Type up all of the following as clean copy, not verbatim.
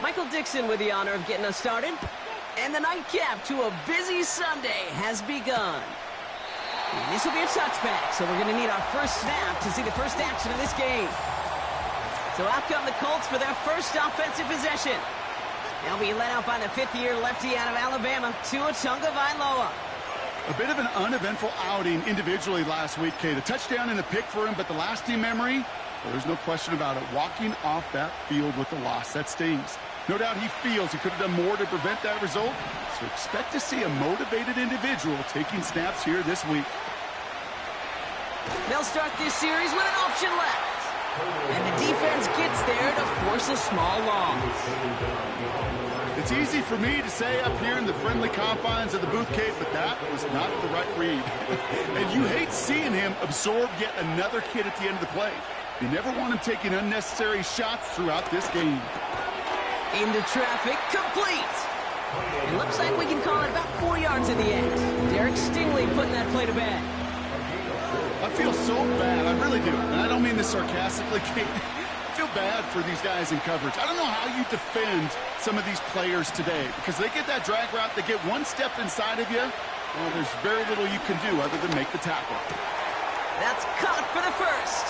Michael Dixon with the honor of getting us started. And the nightcap to a busy Sunday has begun. And this will be a touchback, so we're going to need our first snap to see the first action of this game. So out come the Colts for their first offensive possession. They'll be led out by the fifth-year lefty out of Alabama, Tua Tagovailoa. A bit of an uneventful outing individually last week, Kate. A touchdown and a pick for him, but the lasting memory, well, there's no question about it. Walking off that field with the loss, that stings. No doubt he feels he could have done more to prevent that result, so expect to see a motivated individual taking snaps here this week. They'll start this series with an option left. And the defense gets there to force a small loss. It's easy for me to say up here in the friendly confines of the booth, Kate, but that was not the right read. And you hate seeing him absorb yet another hit at the end of the play. You never want him taking unnecessary shots throughout this game. Into traffic, complete. It looks like we can call it about 4 yards in the end. Derek Stingley putting that play to bed. I feel so bad, I really do. And I don't mean this sarcastically, Kate. I feel bad for these guys in coverage. I don't know how you defend some of these players today, because they get that drag route, they get one step inside of you, well, there's very little you can do other than make the tackle. That's caught for the first.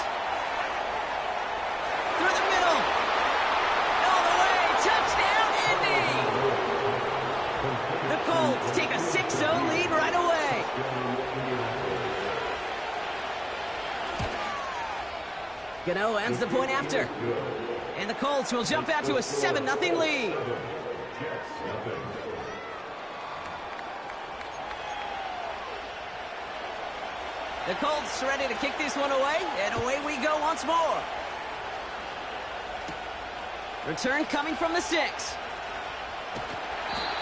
Through the middle. All the way. Touchdown, Indy. The Colts take a 6-0 lead right away. Gano ends the point after. And the Colts will jump out to a 7-0 lead. The Colts ready to kick this one away, and away we go once more. Return coming from the 6.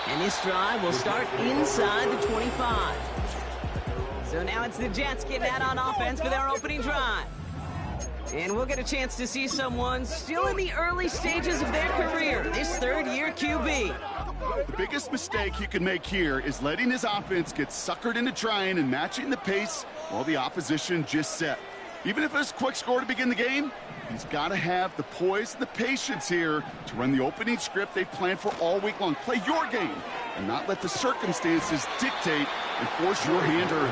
And this drive will start inside the 25. So now it's the Jets getting out on offense for their opening drive. And we'll get a chance to see someone still in the early stages of their career, this third-year QB. The biggest mistake he can make here is letting his offense get suckered into trying and matching the pace while the opposition just set. Even if it's a quick score to begin the game, he's got to have the poise and the patience here to run the opening script they've planned for all week long. Play your game and not let the circumstances dictate and force your hand early.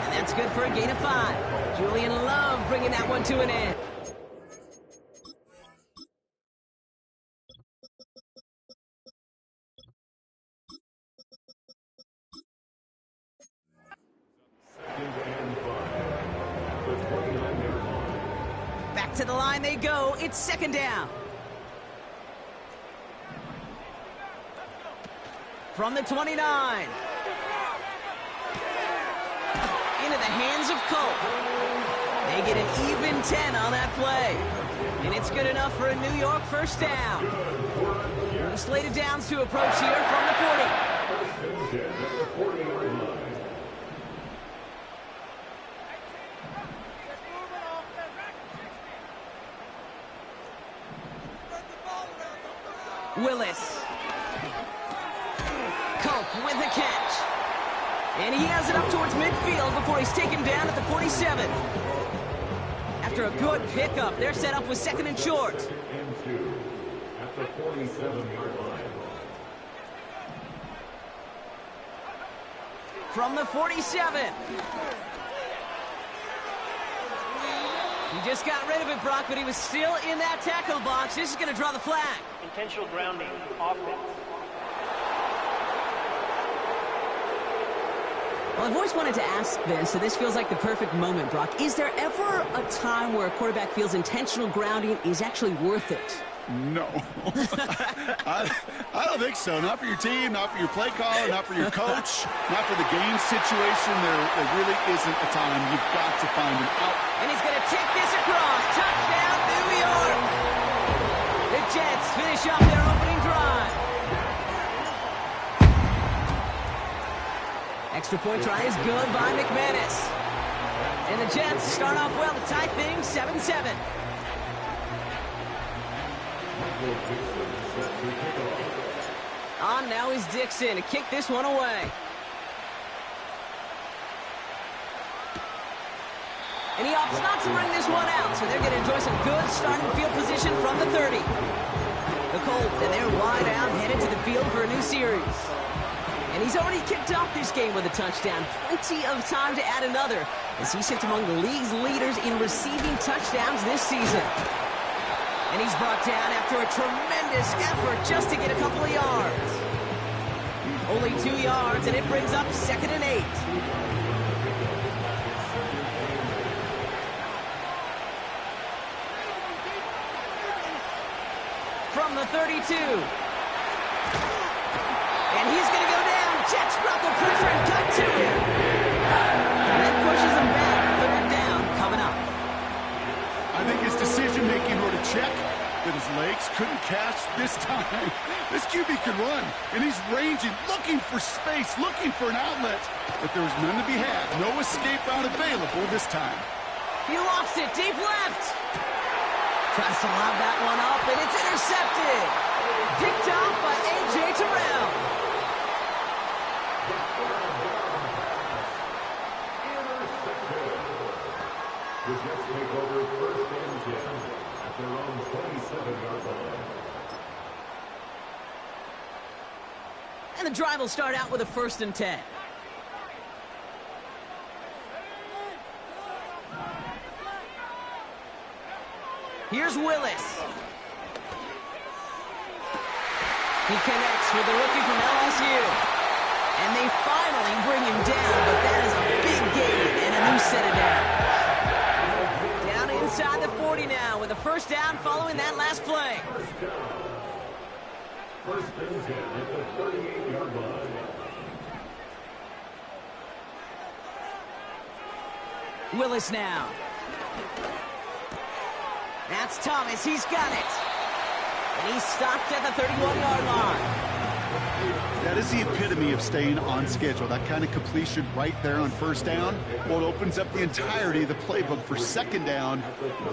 And that's good for a gain of 5. Julian Love bringing that one to an end. Back to the line they go. It's second down. From the 29. Into the hands of Colt. They get an even 10 on that play. And it's good enough for a New York first down. The slated downs to approach here from the 40. Willis. Colt with a catch. And he has it up towards midfield before he's taken down at the 47. After a good pickup, they're set up with second and short. At the 47-yard line. From the 47. He just got rid of it, Brock, but he was still in that tackle box. This is going to draw the flag. Intentional grounding, offense. Well, I've always wanted to ask this, so this feels like the perfect moment, Brock. Is there ever a time where a quarterback feels intentional grounding is actually worth it? No. I don't think so. Not for your team, not for your play caller, not for your coach, not for the game situation. There really isn't a time. You've got to find an out. And he's going to take this across. Touchdown, New York. The Jets finish up their opening drive. Extra point try is good by McManus. And the Jets start off well to tie things 7-7. On now is Dixon to kick this one away. And he opts not to bring this one out, so they're going to enjoy some good starting field position from the 30. The Colts and they're wide out, headed to the field for a new series. And he's already kicked off this game with a touchdown. Plenty of time to add another, as he sits among the league's leaders in receiving touchdowns this season. And he's brought down after a tremendous effort just to get a couple of yards. Only 2 yards, and it brings up 2nd and 8. From the 32. And he's going to go down. Jets brought the pressure and cut to him. And that pushes him back. 3rd down coming up. I think his decision-making were to check that his legs couldn't catch this time. This QB can run, and he's ranging, looking for space, looking for an outlet. But there was none to be had. No escape route available this time. He lofts it deep left. Tries to lob that one up, and it's intercepted. Picked off by A.J. Terrell. The Jets take over 1st and 10 at their own 27-yard line. And the drive will start out with a 1st and 10. Here's Willis. He connects with the rookie from LSU. And they finally bring him down, but that is a big gain and a new set of downs. Down inside the 40 now with a 1st down following that last play. 1st and 10 at the 38-yard line. Willis now. That's Thomas. He's got it. And he's stopped at the 31-yard line. That is the epitome of staying on schedule. That kind of completion right there on 1st down. Well, it opens up the entirety of the playbook for 2nd down.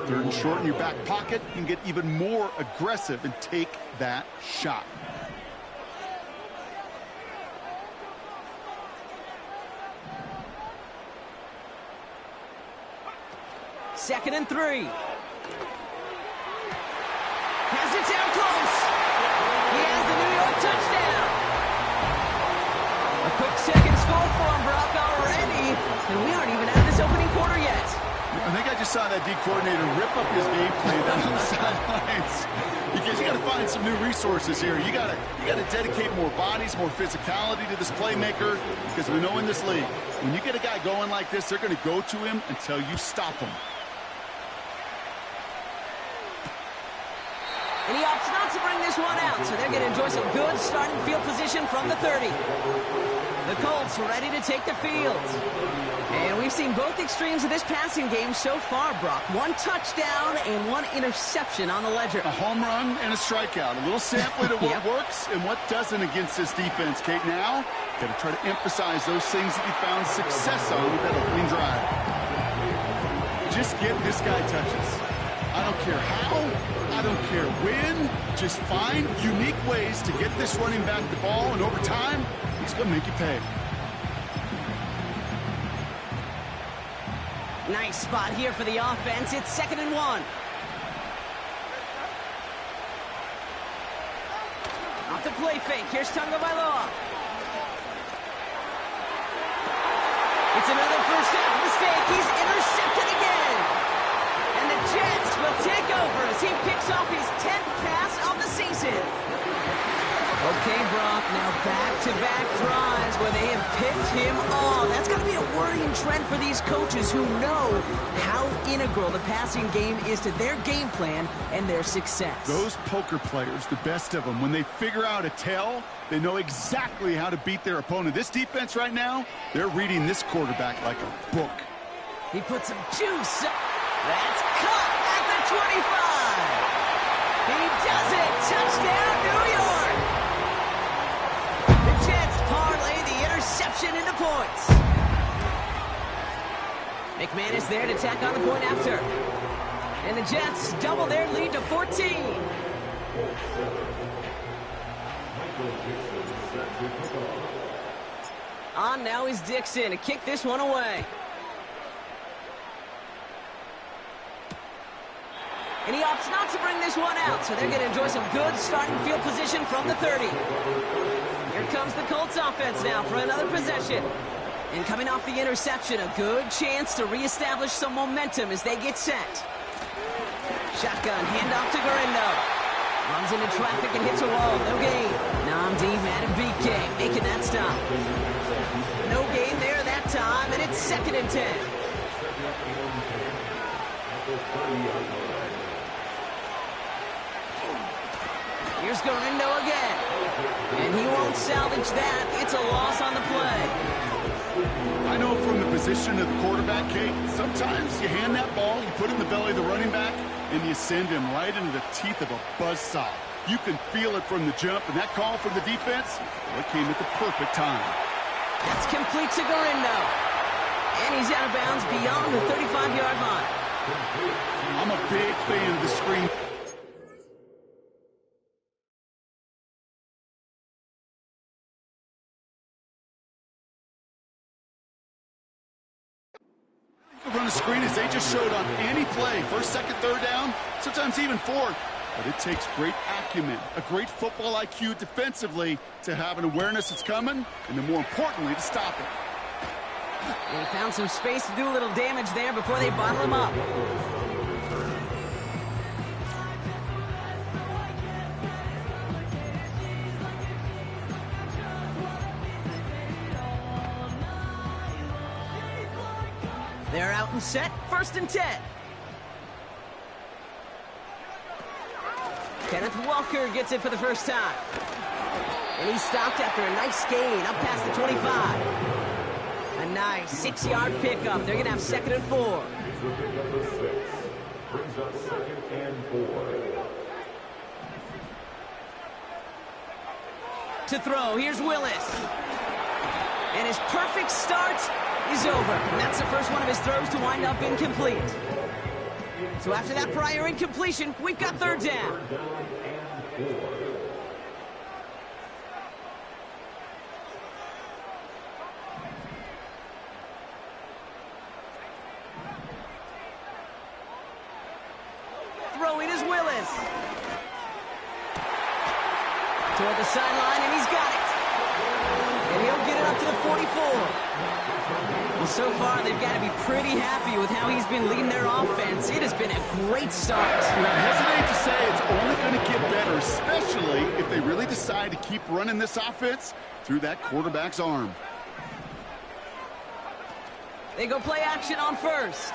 3rd and short in your back pocket. You can get even more aggressive and take that shot. Second and 3. Has it down close. He has the New York touchdown. A quick 2nd score for him, Brock, already. And we aren't even out of this opening quarter yet. I think I just saw that D coordinator rip up his game plan down on the sidelines. Because you got to find some new resources here. You got to dedicate more bodies, more physicality to this playmaker. Because we know in this league, when you get a guy going like this, they're going to go to him until you stop him. And he opts not to bring this one out, so they're going to enjoy some good starting field position from the 30. The Colts ready to take the field. And we've seen both extremes of this passing game so far, Brock. 1 touchdown and 1 interception on the ledger. A home run and a strikeout. A little sampling of what works and what doesn't against this defense. Kate, now, got to try to emphasize those things that you found success on with that opening drive. Just get this guy touches. I don't care how, I don't care when, just find unique ways to get this running back the ball, and over time, he's going to make you pay. Nice spot here for the offense. It's 2nd and 1. Off the play fake. Here's Tagovailoa. It's another 1st half mistake. He's intercepted again. And the Jets will take over as he picks off his 10th pass of the season. Okay, Brock, now back-to-back drives where they have picked him off. That's got to be a worrying trend for these coaches who know how integral the passing game is to their game plan and their success. Those poker players, the best of them, when they figure out a tell, they know exactly how to beat their opponent. This defense right now, they're reading this quarterback like a book. He put some juice. That's caught at the 25. He does it. Touchdown, New York. The Jets parlay the interception into points. McManus there to tack on the point after. And the Jets double their lead to 14. On now is Dixon to kick this one away. And he opts not to bring this one out, so they're going to enjoy some good starting field position from the 30. Here comes the Colts offense now for another possession. And coming off the interception, a good chance to reestablish some momentum as they get set. Shotgun, handoff to Garindo. Runs into traffic and hits a wall, no gain. Namdi Madden making that stop. No gain there that time, and it's 2nd and 10. Here's Garindo again. And he won't salvage that. It's a loss on the play. I know from the position of the quarterback, Kate, sometimes you hand that ball, you put it in the belly of the running back, and you send him right into the teeth of a buzzsaw. You can feel it from the jump, and that call from the defense, well, it came at the perfect time. That's complete to Garindo. And he's out of bounds beyond the 35-yard line. I'm a big fan of the screen. Run a screen as they just showed on any play. 1st, 2nd, 3rd down, sometimes even 4th. But it takes great acumen, a great football IQ defensively to have an awareness it's coming, and then more importantly, to stop it. They found some space to do a little damage there before they bottle him up. They're out and set, 1st and 10. Kenneth Walker gets it for the first time. And he's stopped after a nice gain up past the 25. A nice 6-yard pickup. They're going to have 2nd and 4. Brings up 2nd and 4. To throw, here's Willis. And his perfect start is over. And that's the first one of his throws to wind up incomplete. So after that prior incompletion, we've got 3rd down. Throwing is Willis. Toward the sideline, and he's got it. And he'll get it up to the 44. Well, so far, they've got to be pretty happy with how he's been leading their offense. It has been a great start. And I hesitate to say it's only going to get better, especially if they really decide to keep running this offense through that quarterback's arm. They go play action on 1st.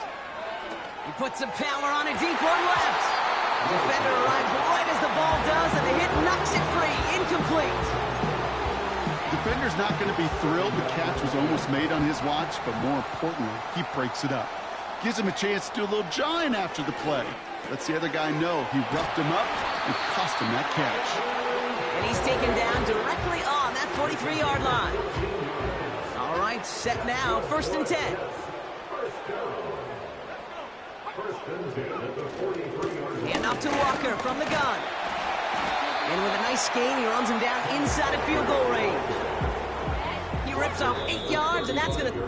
He puts some power on a deep one left. Defender arrives right as the ball does, and the hit knocks it free. Incomplete. Defender's not going to be thrilled the catch was almost made on his watch, but more importantly, he breaks it up. Gives him a chance to do a little jawing after the play. Lets the other guy know he roughed him up and cost him that catch. And he's taken down directly on that 43-yard line. All right, set now, 1st and 10. And off to Walker from the gun. And with a nice gain, he runs him down inside of field goal range. He rips off 8 yards, and that's going to...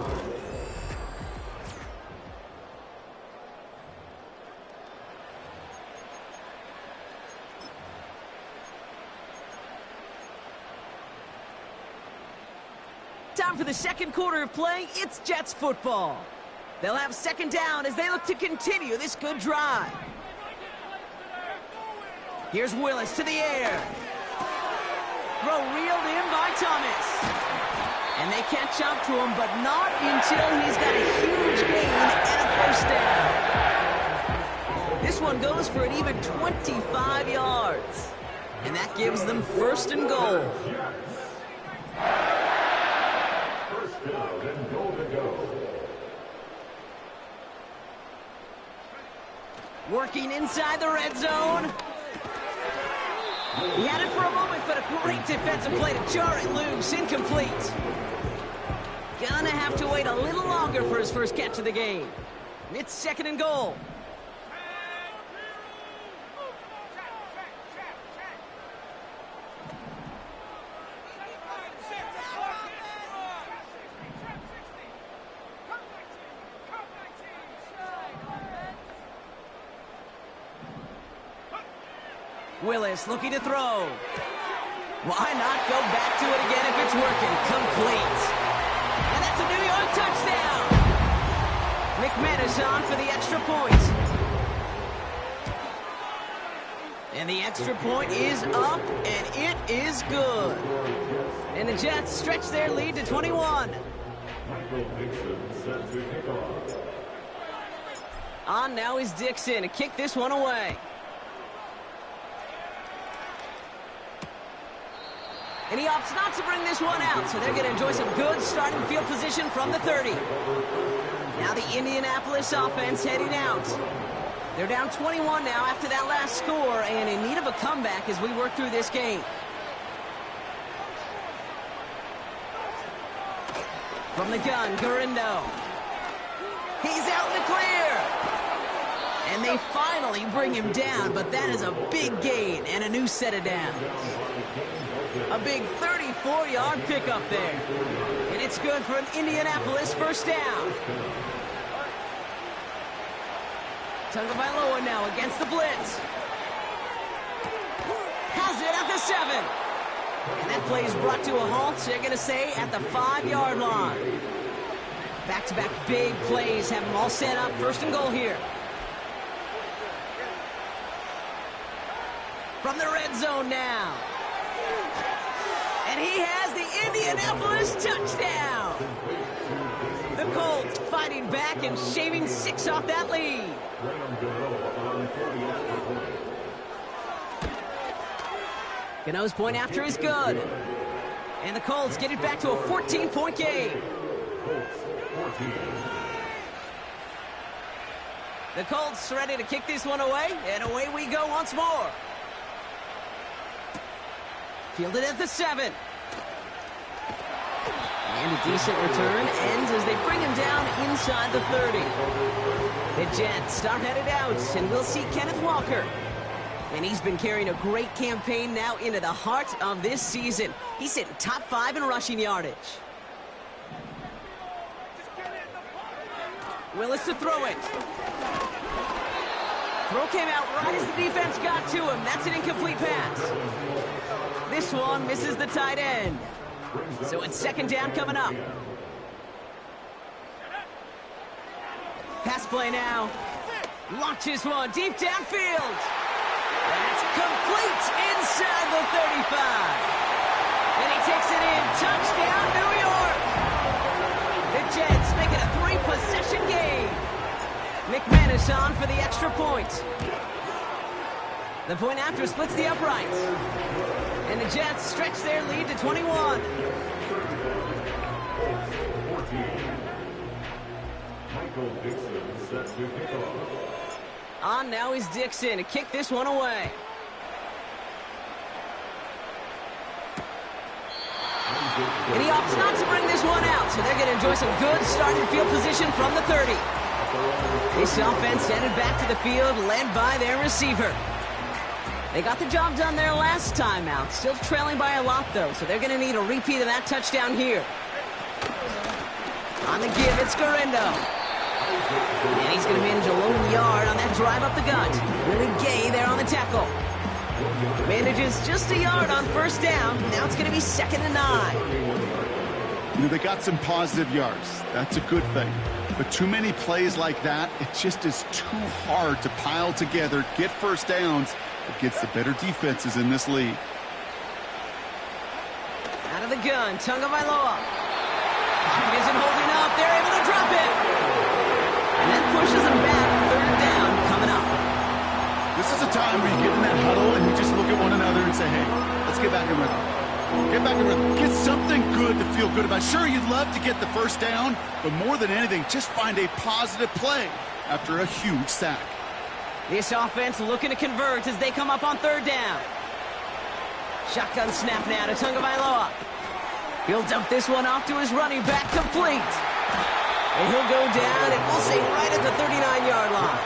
Time for the 2nd quarter of play. It's Jets football. They'll have 2nd down as they look to continue this good drive. Here's Willis to the air. Throw reeled in by Thomas. And they catch up to him, but not until he's got a huge gain and a 1st down. This one goes for an even 25 yards. And that gives them 1st and goal. 1st down and goal to go. Working inside the red zone. He had it for a moment, but a great defensive play to jar it loose. Incomplete. Gonna have to wait a little longer for his first catch of the game. It's 2nd and goal. Willis looking to throw. Why not go back to it again if it's working? Complete. And that's a New York touchdown. McManus on for the extra point. And the extra point is up, and it is good. And the Jets stretch their lead to 21. On now is Dixon to kick this one away. And he opts not to bring this one out, so they're going to enjoy some good starting field position from the 30. Now the Indianapolis offense heading out. They're down 21 now after that last score, and in need of a comeback as we work through this game. From the gun, Gurindo. He's out in the clear. And they finally bring him down, but that is a big gain and a new set of downs. A big 34-yard pickup there. And it's good for an Indianapolis first down. Tagovailoa now against the blitz. Has it at the 7. And that play is brought to a halt, so they're going to say at the 5-yard line. Back-to-back big plays have them all set up. First and goal here. From the red zone now. And he has the Indianapolis touchdown. The Colts fighting back and shaving 6 off that lead. Gano's point after is good. And the Colts get it back to a 14-point game. The Colts ready to kick this one away, and away we go once more. Fielded at the 7. And a decent return ends as they bring him down inside the 30. The Jets start headed out, and we'll see Kenneth Walker. And he's been carrying a great campaign now into the heart of this season. He's hitting top 5 in rushing yardage. Willis to throw it. Throw came out right as the defense got to him. That's an incomplete pass. This one misses the tight end. So it's second down coming up. Pass play now. Launches one deep downfield. That's complete inside the 35. And he takes it in. Touchdown, New York. The Jets make it a 3-possession game. McManus on for the extra point. The point after splits the uprights. And the Jets stretch their lead to 21. On now is Dixon to kick this one away. And he opts not to bring this one out, so they're going to enjoy some good starting field position from the 30. This offense headed back to the field, led by their receiver. They got the job done there last time out. Still trailing by a lot, though, so they're going to need a repeat of that touchdown here. On the give, it's Gurindo. And he's going to manage a lone yard on that drive up the gut. Really Gay there on the tackle. Manages just a yard on first down. Now it's going to be 2nd and 9. You know, they got some positive yards. That's a good thing. But too many plays like that, it just is too hard to pile together, get first downs against the better defenses in this league. Out of the gun, Tagovailoa. Pocket isn't holding up. They're able to drop it. And that pushes them back. 3rd down coming up. This is a time where you get in that huddle and you just look at one another and say, hey, let's get back in rhythm. Get back in rhythm. Get something good to feel good about. Sure, you'd love to get the first down, but more than anything, just find a positive play after a huge sack. This offense looking to convert as they come up on 3rd down. Shotgun snap now to Tagovailoa. He'll dump this one off to his running back, complete. And he'll go down, and we'll say right at the 39-yard line.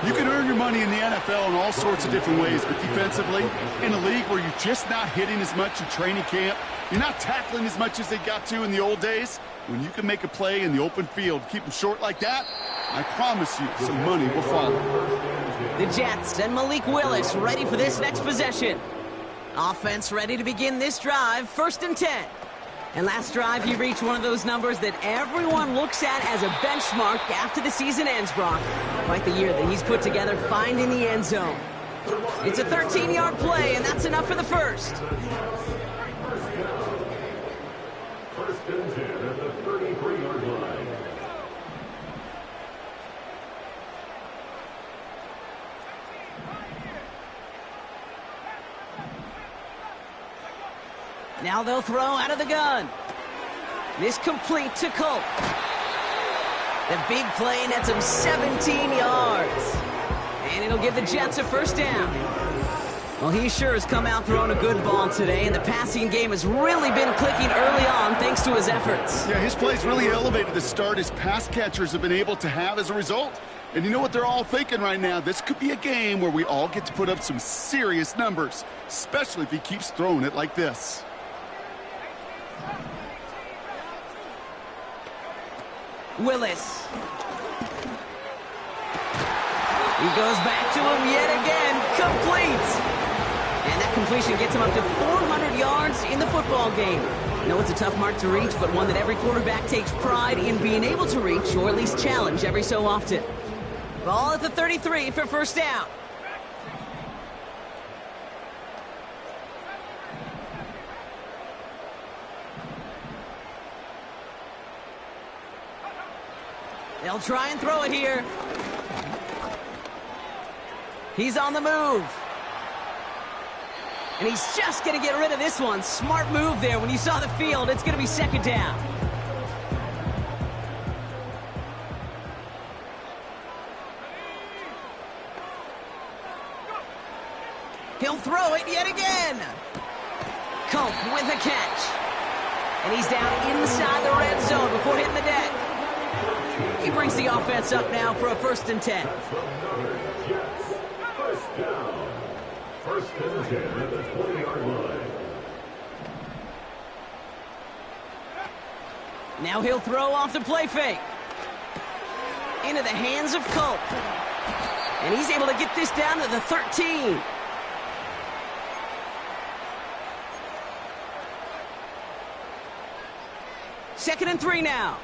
You can earn your money in the NFL in all sorts of different ways, but defensively, in a league where you're just not hitting as much in training camp, you're not tackling as much as they got to in the old days, when you can make a play in the open field, keep them short like that, I promise you, some money will follow. The Jets and Malik Willis ready for this next possession. Offense ready to begin this drive, 1st and 10. And last drive, he reached one of those numbers that everyone looks at as a benchmark after the season ends, Brock. Quite the year that he's put together finding the end zone. It's a 13-yard play, and that's enough for the first. 1st and 10 at the 33-yard line. Now they'll throw out of the gun. This complete to Colts. The big play nets him 17 yards. And it'll give the Jets a 1st down. Well, he sure has come out throwing a good ball today, and the passing game has really been clicking early on thanks to his efforts. Yeah, his plays really elevated the start his pass catchers have been able to have as a result. And you know what they're all thinking right now? This could be a game where we all get to put up some serious numbers, especially if he keeps throwing it like this. Willis. He goes back to him yet again. Complete. And that completion gets him up to 400 yards in the football game. No, it's a tough mark to reach, but one that every quarterback takes pride in being able to reach, or at least challenge every so often. Ball at the 33 for 1st down. They'll try and throw it here. He's on the move. And he's just going to get rid of this one. Smart move there. When you saw the field, it's going to be 2nd down. He'll throw it yet again. Cope with a catch. And he's down inside the red zone before hitting the deck. He brings the offense up now for a 1st and 10. Jets, 1st down. 1st and 10 at the 20-yard line. Now he'll throw off the play fake. Into the hands of Cope. And he's able to get this down to the 13. Second and 3 now.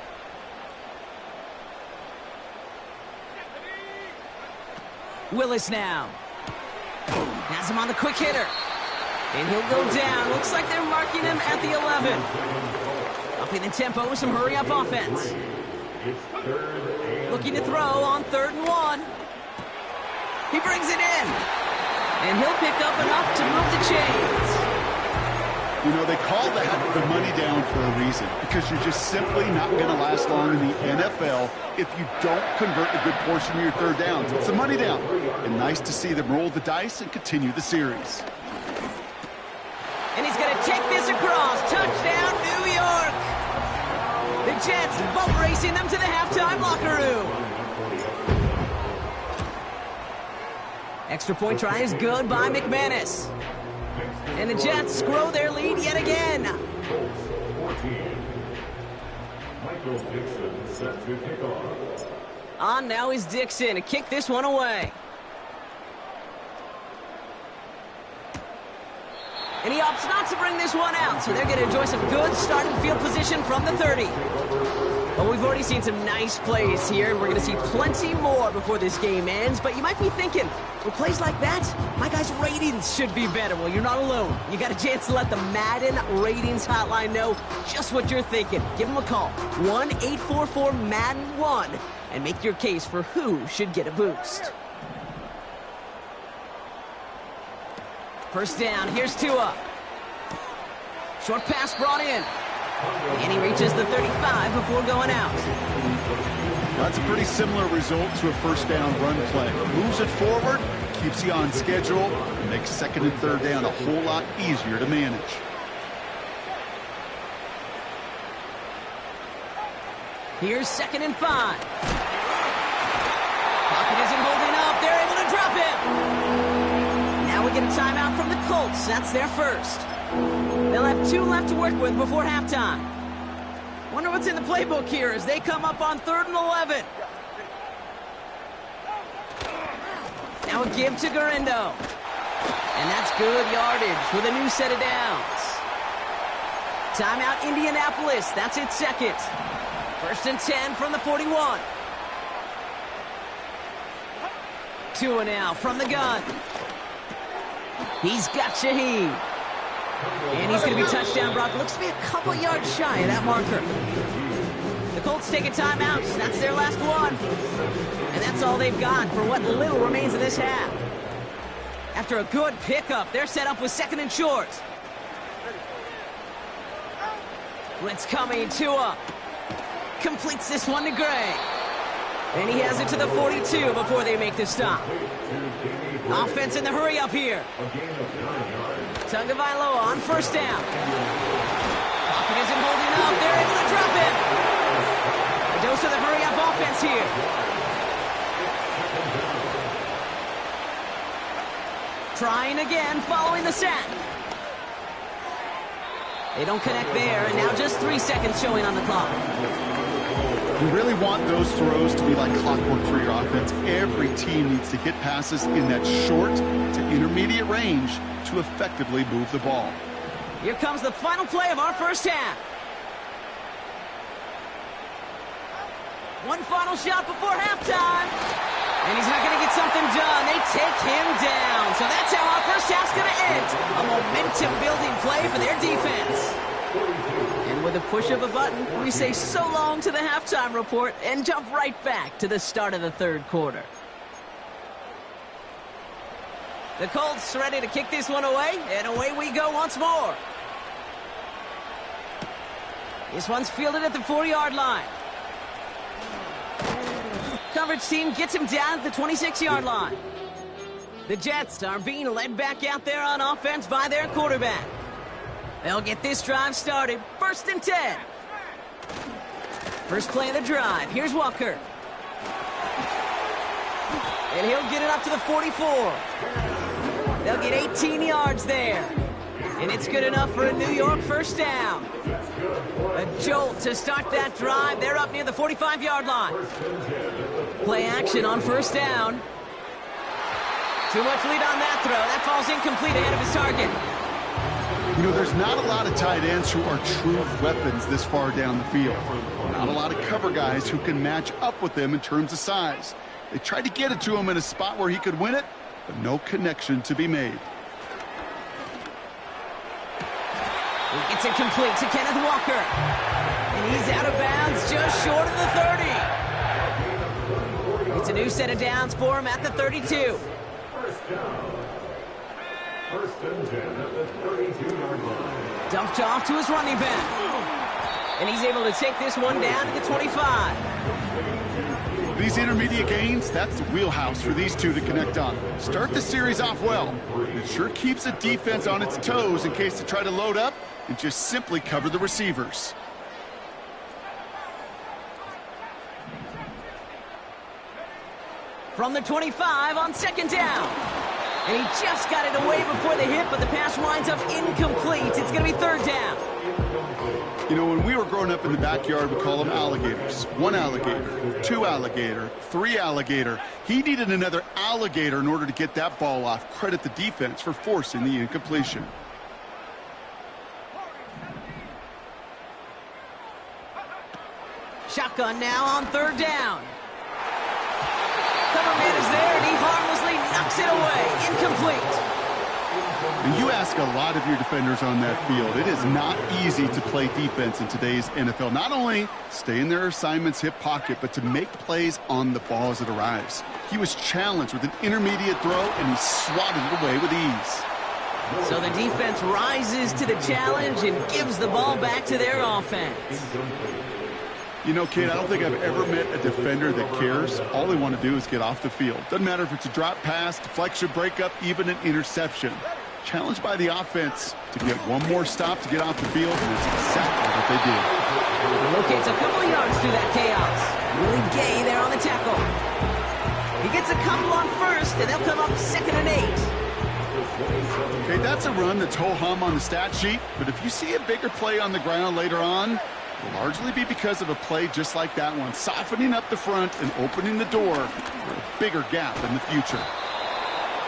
Willis now. Has him on the quick hitter. And he'll go down. Looks like they're marking him at the 11. Upping the tempo with some hurry-up offense. Looking to throw on 3rd and 1. He brings it in. And he'll pick up enough to move the chains. You know, they call that the money down for a reason, because you're just simply not going to last long in the NFL if you don't convert a good portion of your 3rd downs. It's the money down. And nice to see them roll the dice and continue the series. And he's going to take this across. Touchdown, New York. The Jets boat racing them to the halftime locker room. Extra point try is good by McManus. And the Jets grow their lead yet again. Colts 14. Michael Dixon set to kick off. On now is Dixon to kick this one away. And he opts not to bring this one out, so they're going to enjoy some good starting field position from the 30. Well, we've already seen some nice plays here, and we're going to see plenty more before this game ends. But you might be thinking, with plays like that, my guys' ratings should be better. Well, you're not alone. You got a chance to let the Madden ratings hotline know just what you're thinking. Give them a call, 1-844-MADDEN-1, and make your case for who should get a boost. First down, here's Tua. Short pass brought in. And he reaches the 35 before going out. That's a pretty similar result to a 1st down run play. Moves it forward, keeps you on schedule, and makes 2nd and 3rd down a whole lot easier to manage. Here's 2nd and 5. Pocket isn't holding up. They're able to drop him. Now we get a timeout from the Colts. That's their first. They'll have 2 left to work with before halftime. Wonder what's in the playbook here as they come up on 3rd and 11. Now a give to Garindo. And that's good yardage with a new set of downs. Timeout Indianapolis. That's its second. 1st and 10 from the 41. Tua now from the gun. He's got Shaheed. And he's going to be touchdown, Brock. Looks to be a couple yards shy of that marker. The Colts take a timeout. That's their last one. And that's all they've got for what little remains of this half. After a good pickup, they're set up with 2nd and short. Blitz coming, Tua. Completes this one to Gray. And he has it to the 42 before they make the stop. Offense in the hurry up here. Tagovailoa on 1st down. Pocket isn't holding up. They're able to drop him. A dose of the hurry up offense here. Trying again following the sack. They don't connect there, and now just 3 seconds showing on the clock. You really want those throws to be like clockwork for your offense. Every team needs to hit passes in that short to intermediate range to effectively move the ball. Here comes the final play of our first half. One final shot before halftime. And he's not going to get something done. They take him down. So that's how our first half's going to end. A momentum-building play for their defense. And with a push of a button, we say so long to the halftime report and jump right back to the start of the 3rd quarter. The Colts ready to kick this one away, and away we go once more. This one's fielded at the 4-yard line. Coverage team gets him down at the 26-yard line. The Jets are being led back out there on offense by their quarterback. They'll get this drive started. 1st and 10. First play of the drive. Here's Walker. And he'll get it up to the 44. They'll get 18 yards there. And it's good enough for a New York 1st down. A jolt to start that drive. They're up near the 45-yard line. Play action on 1st down. Too much lead on that throw. That falls incomplete ahead of his target. You know, there's not a lot of tight ends who are true weapons this far down the field. Not a lot of cover guys who can match up with them in terms of size. They tried to get it to him in a spot where he could win it, but no connection to be made. He gets it complete to Kenneth Walker. And he's out of bounds just short of the 30. It's a new set of downs for him at the 32. 1st down. 1st and 10 at the 32-yard line. Dumped off to his running back. And he's able to take this one down to the 25. These intermediate gains, that's the wheelhouse for these two to connect on. Start the series off well. It sure keeps the defense on its toes in case they try to load up and just simply cover the receivers. From the 25 on 2nd down. And he just got it away before the hit, but the pass winds up incomplete. It's going to be 3rd down. You know, when we were growing up in the backyard, we call them alligators. 1 alligator, 2 alligator, 3 alligator. He needed another alligator in order to get that ball off. Credit the defense for forcing the incompletion. Shotgun now on 3rd down. Cover man is there, and he harmlessly knocks it away. Incomplete. And you ask a lot of your defenders on that field. It is not easy to play defense in today's NFL. Not only stay in their assignment's hip pocket, but to make plays on the ball as it arrives. He was challenged with an intermediate throw, and he swatted it away with ease. So the defense rises to the challenge and gives the ball back to their offense. You know, kid, I don't think I've ever met a defender that cares. All they want to do is get off the field. Doesn't matter if it's a drop pass, deflection, breakup, even an interception. Challenged by the offense to get one more stop to get off the field, and it's exactly what they did. He locates a couple of yards through that chaos. Really gay there on the tackle. He gets a couple on 1st, and they'll come up 2nd and 8. Okay, that's a run that's ho-hum on the stat sheet, but if you see a bigger play on the ground later on, it'll largely be because of a play just like that one, softening up the front and opening the door for a bigger gap in the future.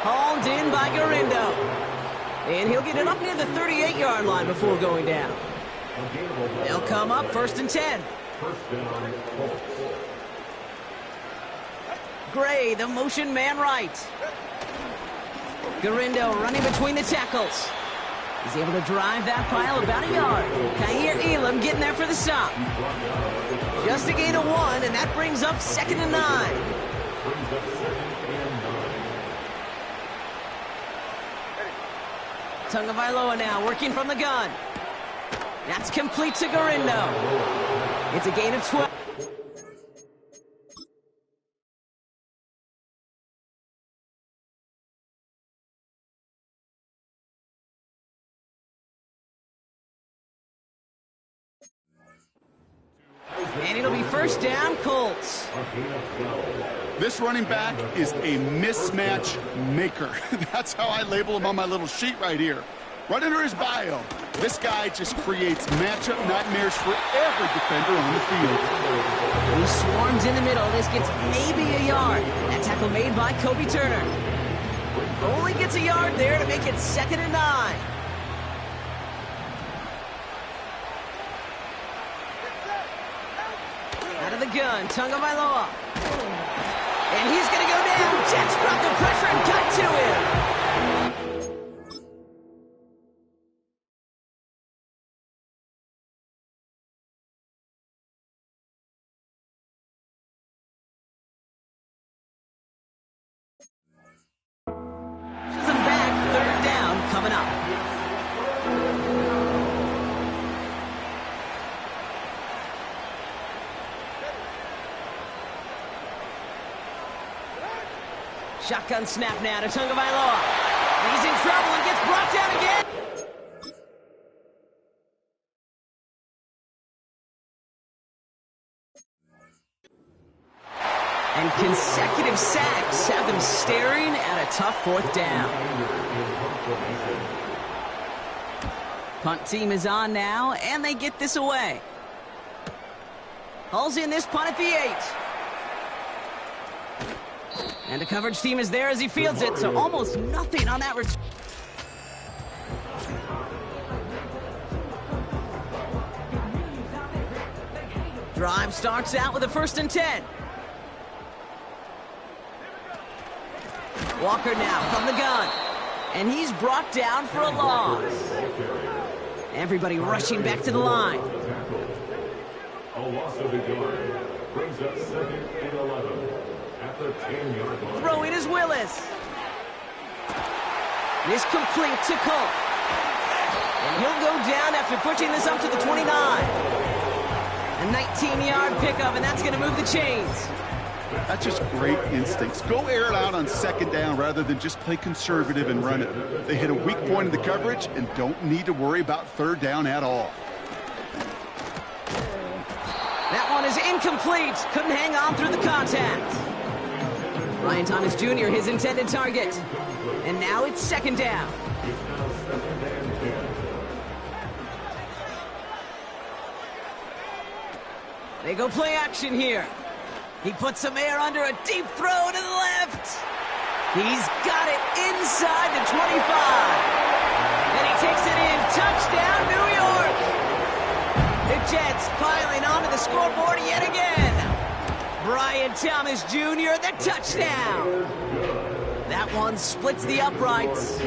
Hauled in by Garindo. And he'll get it up near the 38-yard line before going down. They'll come up 1st and 10. Gray, the motion man right. Garindo running between the tackles. He's able to drive that pile about a yard. Kaiir Elam getting there for the stop. Just a gain of 1, and that brings up 2nd and 9. Tagovailoa now working from the gun. That's complete to Garindo. It's a gain of 12. And it'll be 1st down, Colts. This running back is a mismatch maker. That's how I label him on my little sheet right here. Right under his bio, this guy just creates matchup nightmares for every defender on the field. He swarms in the middle. This gets maybe a yard. That tackle made by Kobe Turner. Only gets a yard there to make it 2nd and 9. Out of the gun, Tagovailoa. And he's going to go down. Jets brought the pressure and cut to him. Them back, 3rd down coming up. Shotgun snap now to Tagovailoa. He's in trouble and gets brought down again. And consecutive sacks have them staring at a tough 4th down. Punt team is on now, and they get this away. Hauls in this punt at the 8. And the coverage team is there as he fields it, so almost nothing on that return. Drive starts out with a 1st and 10. Walker now from the gun. And he's brought down for a loss. Everybody rushing back to the line. A loss of a yard brings up 2nd and 11 at the 10-yard line. Throwing is Willis. This complete to Colt. And he'll go down after pushing this up to the 29. A 19-yard pickup, and that's going to move the chains. That's just great instincts. Go air it out on 2nd down rather than just play conservative and run it. They hit a weak point in the coverage and don't need to worry about 3rd down at all. That one is incomplete. Couldn't hang on through the contact. Ryan Thomas Jr., his intended target. And now it's 2nd down. They go play action here. He puts some air under a deep throw to the left. He's got it inside the 25. And he takes it in. Touchdown, New York. The Jets piling onto the scoreboard yet again. Brian Thomas Jr., the touchdown. That one splits the uprights.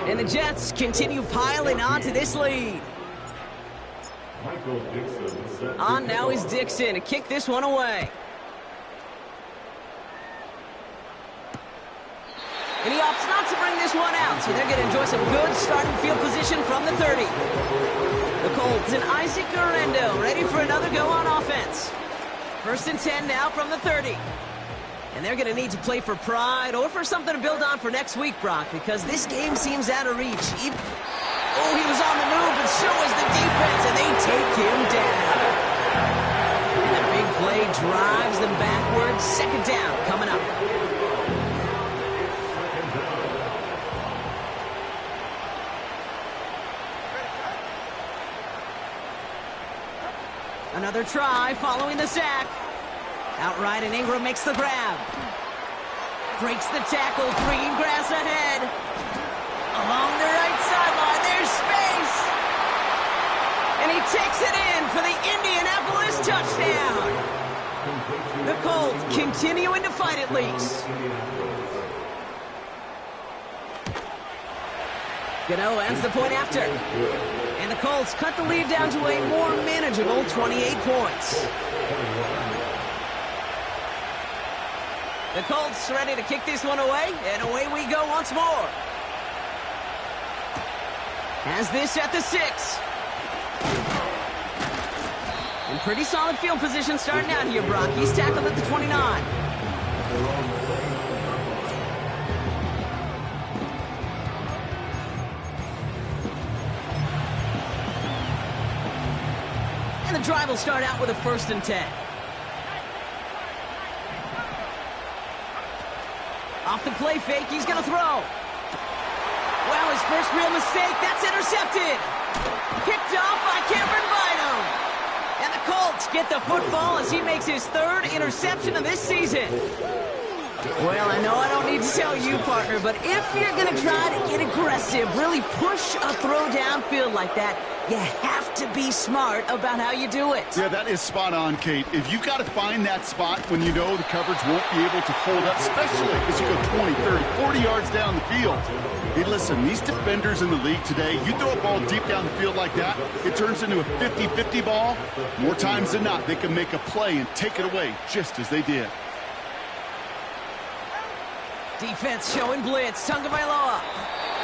And the Jets continue piling onto this lead. On now is Dixon to kick this one away. And he opts not to bring this one out, so they're going to enjoy some good starting field position from the 30. The Colts and Isaac Garindo ready for another go on offense. 1st and 10 now from the 30. And they're going to need to play for pride or for something to build on for next week, Brock, because this game seems out of reach. Oh, he was on the move, but so was the defense, and they take him down. And a big play drives them backwards. 2nd down coming up. Another try following the sack. Outright, and Ingram makes the grab. Breaks the tackle, green grass ahead. Along the right sideline, there's space. And he takes it in for the Indianapolis touchdown. The Colts continuing to fight at least. Gano ends the point after. And the Colts cut the lead down to a more manageable 28 points. The Colts ready to kick this one away, and away we go once more. Has this at the 6. In pretty solid field position starting out here, Brock. He's tackled at the 29. And the drive will start out with a 1st and 10. Off the play fake, he's going to throw. Well, his first real mistake, that's intercepted. Picked off by Cameron Bynum. And the Colts get the football as he makes his 3rd interception of this season. Well, I know I don't need to tell you, partner, but if you're going to try to get aggressive, really push a throw downfield like that, you have to be smart about how you do it. Yeah, that is spot on, Kate. If you've got to find that spot when you know the coverage won't be able to hold up, especially as you go 20, 30, 40 yards down the field. Hey, listen, these defenders in the league today, you throw a ball deep down the field like that, it turns into a 50-50 ball. More times than not, they can make a play and take it away just as they did. Defense showing blitz. Tagovailoa.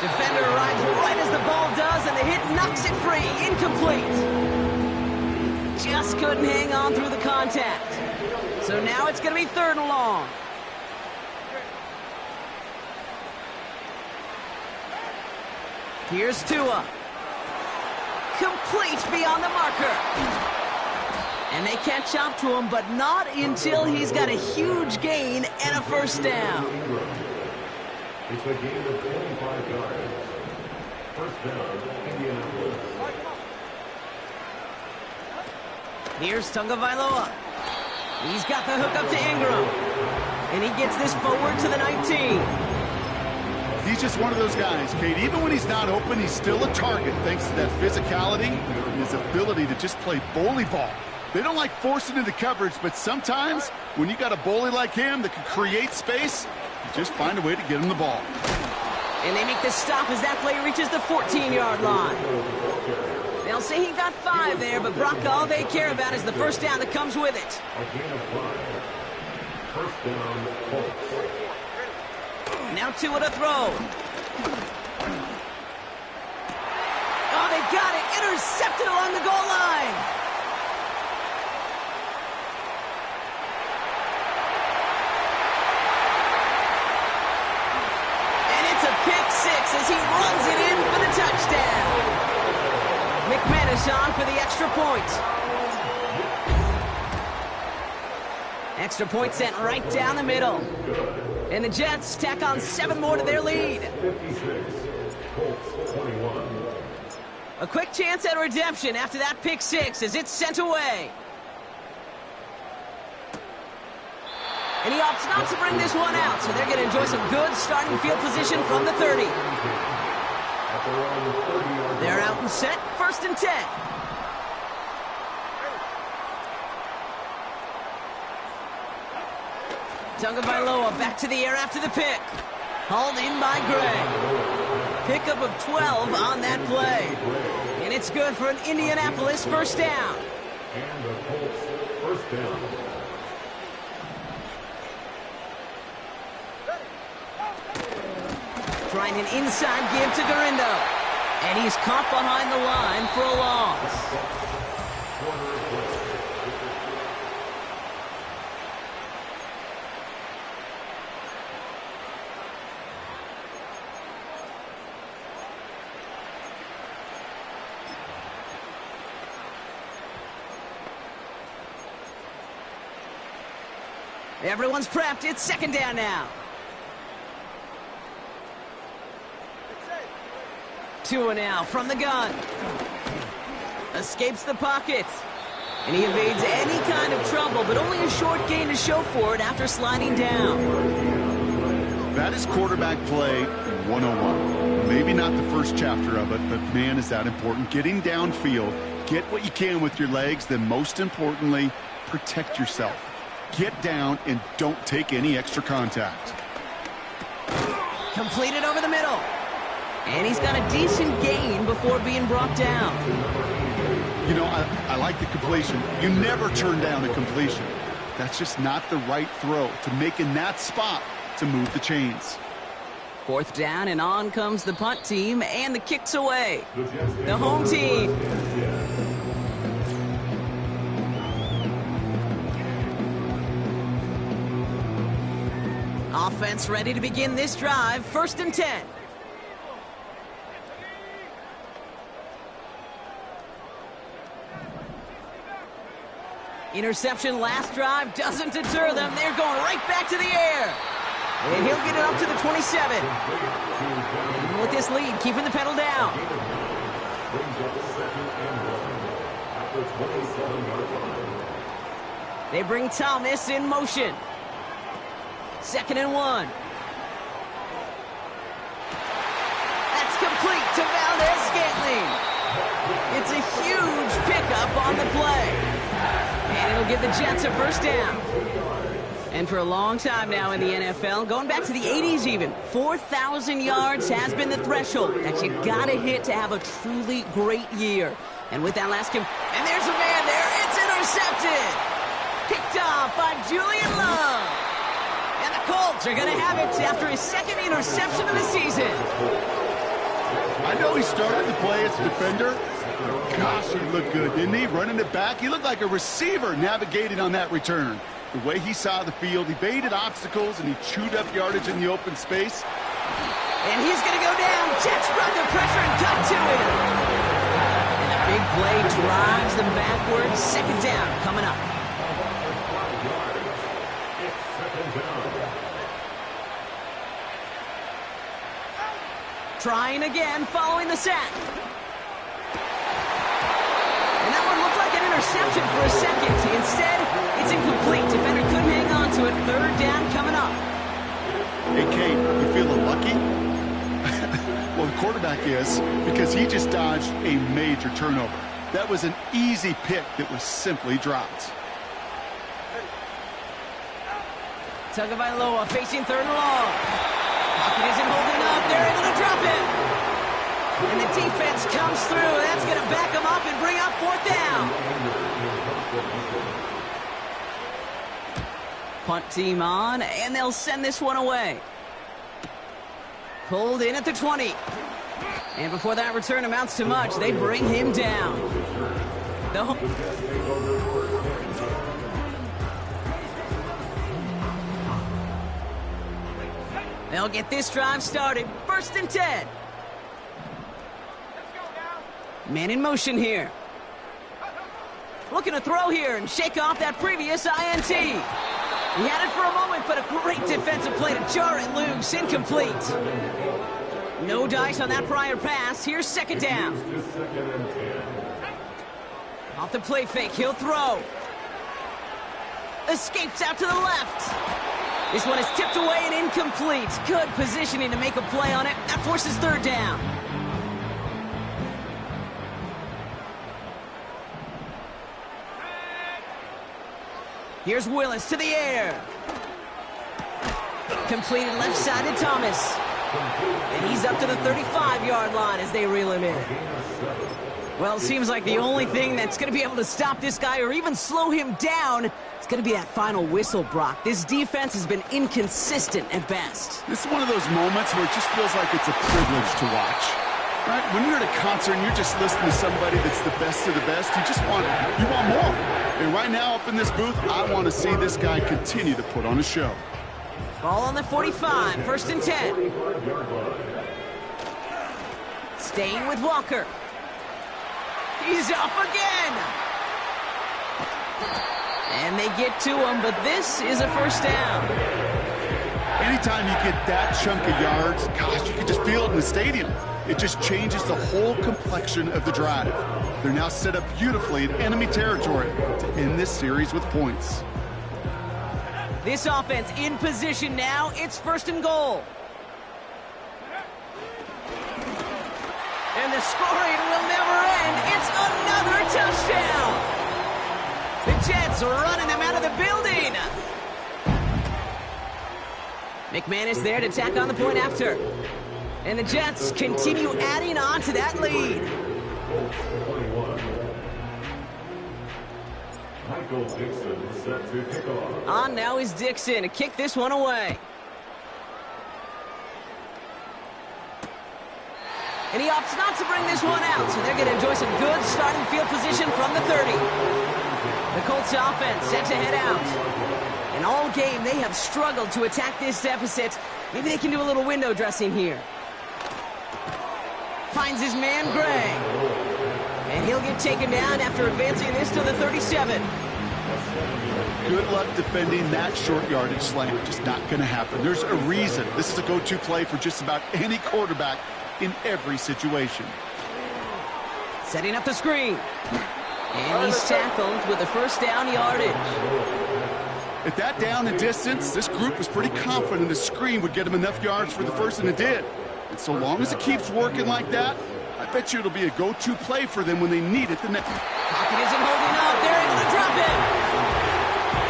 Defender arrives right as the ball does, and the hit knocks it free. Incomplete. Just couldn't hang on through the contact. So now it's going to be 3rd and long. Here's Tua. Complete beyond the marker. And they catch up to him, but not until he's got a huge gain and a 1st down. It's a gain of 25 yards. 1st down, Indianapolis. Here's Tagovailoa. He's got the hook up to Ingram. And he gets this forward to the 19. He's just one of those guys, Kate. Even when he's not open, he's still a target thanks to that physicality and his ability to just play bully ball. They don't like forcing into coverage, but sometimes when you got a bully like him that can create space, you just find a way to get him the ball. And they make the stop as that play reaches the 14-yard line. They'll say he got 5 there, but Brock, all they care about is the 1st down that comes with it. A gain of 5. 1st down, Colts. Now Tua to throw. Oh, they got it. Intercepted along the goal line. And it's a pick 6 as he runs it in for the touchdown. McManus on for the extra point. Extra point sent right down the middle. And the Jets tack on 7 more to their lead. 56, Colts 21. A quick chance at redemption after that pick 6 as it's sent away. And he opts not to bring this one out, so they're going to enjoy some good starting field position from the 30. They're out and set, 1st and 10. Tagovailoa back to the air after the pick. Hauled in by Gray. Pickup of 12 on that play. And it's good for an Indianapolis 1st down. And the Colts 1st down. Trying an inside give to Garindo. And he's caught behind the line for a loss. Everyone's prepped. It's 2nd down now. Tua now from the gun. Escapes the pocket. And he evades any kind of trouble, but only a short gain to show for it after sliding down. That is quarterback play 101. Maybe not the first chapter of it, but man, is that important. Getting downfield, get what you can with your legs, then most importantly, protect yourself. Get down and don't take any extra contact. Completed over the middle. And he's got a decent gain before being brought down. You know, I like the completion. You never turn down a completion. That's just not the right throw to make in that spot to move the chains. 4th down, and on comes the punt team, and the kick's away. The home team. Offense ready to begin this drive. 1st and 10. Interception last drive doesn't deter them. They're going right back to the air. And he'll get it up to the 27. Even with this lead, keeping the pedal down. They bring Thomas in motion. 2nd and 1. That's complete to Valdez-Scantling. It's a huge pickup on the play. And it'll give the Jets a 1st down. And for a long time now in the NFL, going back to the 80s even, 4,000 yards has been the threshold that you gotta hit to have a truly great year. And with that last and there's a man there. It's intercepted. Picked off by Julian Love. And the Colts are gonna have it after his 2nd interception of the season. I know he started to play as a defender. Gosh, he looked good, didn't he? Running it back, he looked like a receiver navigating on that return. The way he saw the field, he baited obstacles, and he chewed up yardage in the open space. And he's going to go down. Jets brought the pressure and got to him. And a big play drives them backwards. 2nd down coming up. Trying again, following the sack. And that one looked like an interception for a second. Instead, it's incomplete. Defender couldn't hang on to it. 3rd down coming up. Hey, Kate, you feeling lucky? Well, the quarterback is, because he just dodged a major turnover. That was an easy pick that was simply dropped. Tagovailoa facing 3rd and long. Pocket isn't holding up. They're able to drop it. And the defense comes through. That's going to back them up and bring up 4th down. Punt team on, and they'll send this one away. Pulled in at the 20. And before that return amounts to much, they bring him down. They'll get this drive started. 1st and 10. Man in motion here. Looking to throw here and shake off that previous INT. He had it for a moment, but a great defensive play to jar it loose. Incomplete. No dice on that prior pass. Here's 2nd down. Off the play fake, he'll throw. Escapes out to the left. This one is tipped away and incomplete. Good positioning to make a play on it. That forces 3rd down. Here's Willis to the air. Completed left side to Thomas. And he's up to the 35-yard line as they reel him in. Well, it seems like the only thing that's going to be able to stop this guy or even slow him down is going to be that final whistle, Brock. This defense has been inconsistent at best. This is one of those moments where it just feels like it's a privilege to watch. Right? When you're at a concert and you're just listening to somebody that's the best of the best, you want more. And right now up in this booth, I want to see this guy continue to put on a show. Ball on the 45, 1st and 10. Staying with Walker. He's off again. And they get to him, but this is a 1st down. Anytime you get that chunk of yards, gosh, you can just feel it in the stadium. It just changes the whole complexion of the drive. They're now set up beautifully in enemy territory to end this series with points. This offense in position now. It's 1st and goal. And the scoring will never end. It's another touchdown. The Jets are running them out of the building. McManus there to tack on the point after. And the Jets continue adding on to that lead. Michael Dixon set to kick off. On now is Dixon to kick this one away. And he opts not to bring this one out, so they're going to enjoy some good starting field position from the 30. The Colts offense set to head out. And all game, they have struggled to attack this deficit. Maybe they can do a little window dressing here. Finds his man, Gray. And he'll get taken down after advancing this to the 37. Good luck defending that short yardage slant. Just not going to happen. There's a reason. This is a go-to play for just about any quarterback in every situation. Setting up the screen. And he's tackled with the 1st down yardage. At that down and distance, this group was pretty confident the screen would get him enough yards for the 1st, and it did. And so long as it keeps working like that, I bet you it'll be a go-to play for them when they need it the next. Pocket isn't holding up. They're able to drop it.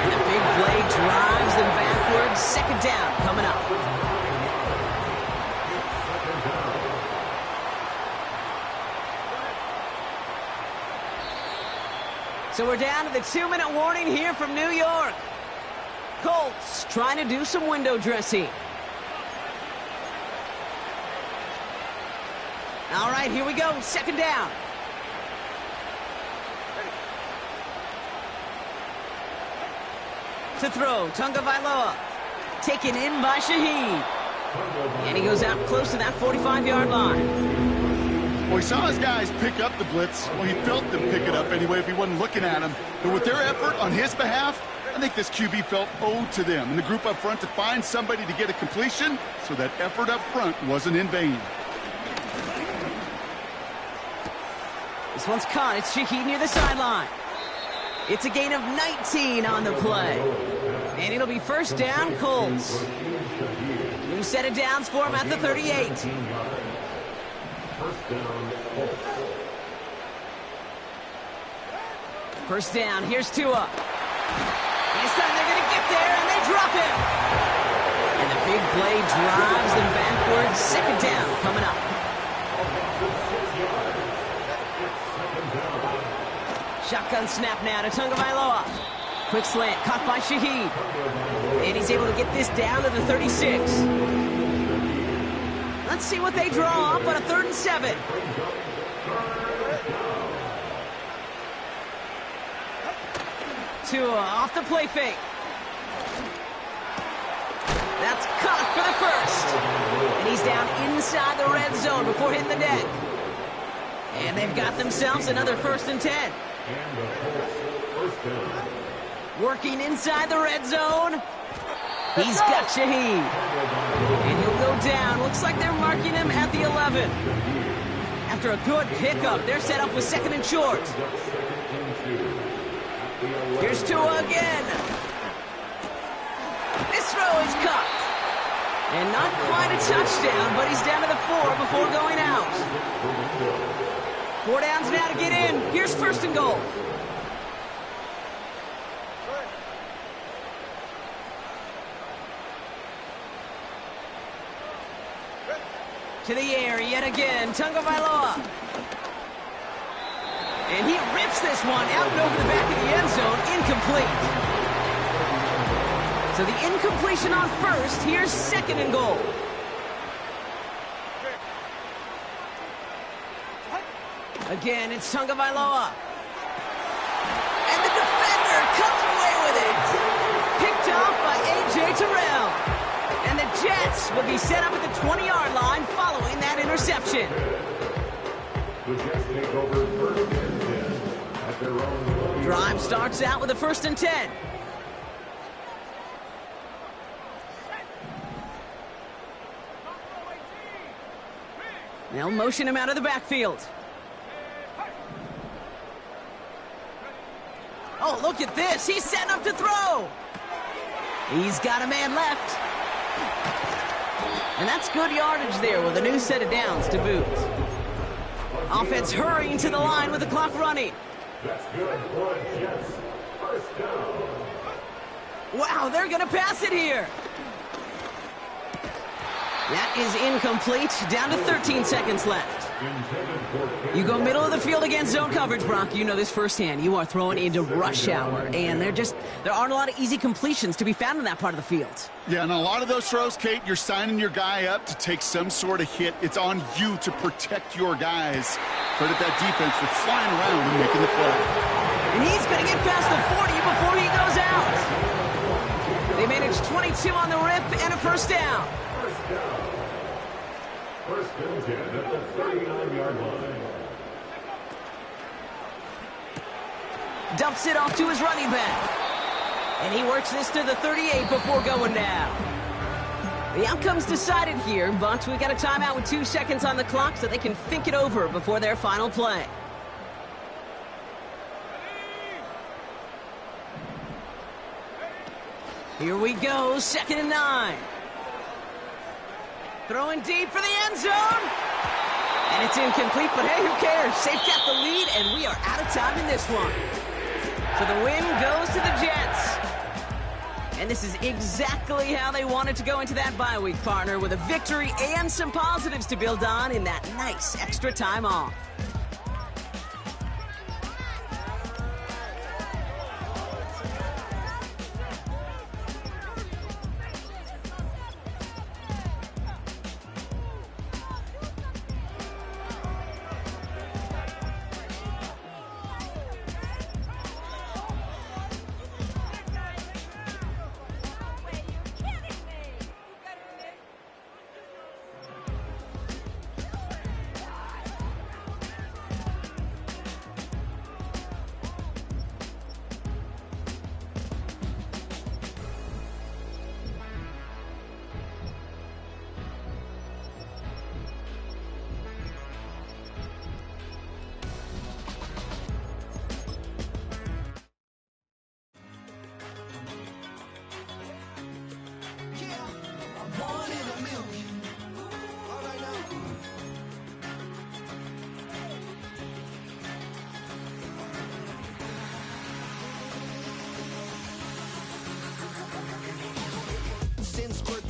And the big play drives them backwards. 2nd down coming up. So we're down to the 2-minute warning here from New York. Colts trying to do some window dressing. All right, here we go. 2nd down. To throw, Tunga Vailoa. Taken in by Shaheed. And he goes out close to that 45-yard line. Well, he saw his guys pick up the blitz. Well, he felt them pick it up anyway if he wasn't looking at him. But with their effort on his behalf, I think this QB felt owed to them and the group up front to find somebody to get a completion, so that effort up front wasn't in vain. This one's caught. It's Shaheed near the sideline. It's a gain of 19 on the play. And it'll be 1st down, Colts. New set of downs for him at the 38. 1st down, here's Tua. This time they're going to get there, and they drop him. And the big play drives them backwards. 2nd down coming up. Shotgun snap now to Tunga Vailoa. Quick slant, caught by Shaheed. And he's able to get this down to the 36. Let's see what they draw up on a 3rd and 7. Tua off the play fake. That's caught for the 1st. And he's down inside the red zone before hitting the deck. And they've got themselves another 1st and 10. Working inside the red zone. He's got Shaheed. And he'll go down. Looks like they're marking him at the 11. After a good pickup, they're set up with 2nd and short. Here's Tua again. This throw is caught. And not quite a touchdown, but he's down to the 4 before going out. 4 downs now to get in. Here's 1st and goal. To the air yet again, Tunga Vailoa. And he rips this one out and over the back of the end zone, incomplete. So the incompletion on 1st, here's 2nd and goal. Again, it's Tunga Vailoa. And the defender comes away with it. Picked off by A.J. Terrell. And the Jets will be set up at the 20-yard line following that interception. The Jets take over 1st and 10 at their own. Drive starts out with a 1st and 10. They'll motion him out of the backfield. Oh, look at this. He's setting up to throw. He's got a man left. And that's good yardage there with a new set of downs to boot. Offense hurrying to the line with the clock running. That's good for the Jets. First down. Wow, they're going to pass it here. That is incomplete. Down to 13 seconds left. You go middle of the field against zone coverage, Brock. You know this firsthand. You are throwing into rush hour, and there aren't a lot of easy completions to be found in that part of the field. Yeah, and a lot of those throws, Kate, you're signing your guy up to take some sort of hit. It's on you to protect your guys. Credit that defense for flying around and making the play. And he's going to get past the 40 before he goes out. They managed 22 on the rip and a first down. First down. First and 10 at the 39-yard line. Dumps it off to his running back. And he works this to the 38 before going down. The outcome's decided here, but we got a timeout with 2 seconds on the clock so they can think it over before their final play. Here we go, 2nd and 9. Throwing deep for the end zone. And it's incomplete, but hey, who cares? They've got the lead, and we are out of time in this one. So the win goes to the Jets. And this is exactly how they wanted to go into that bye week, partner, with a victory and some positives to build on in that nice extra time off.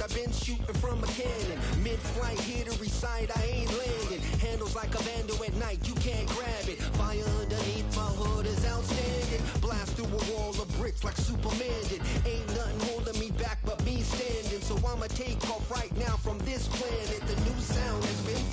I've been shooting from a cannon. Mid-flight, here to recite, I ain't landing. Handles like a vandal at night, you can't grab it. Fire underneath my hood is outstanding. Blast through a wall of bricks like Superman did. Ain't nothing holding me back but me standing. So I'ma take off right now from this planet. The new sound has been found.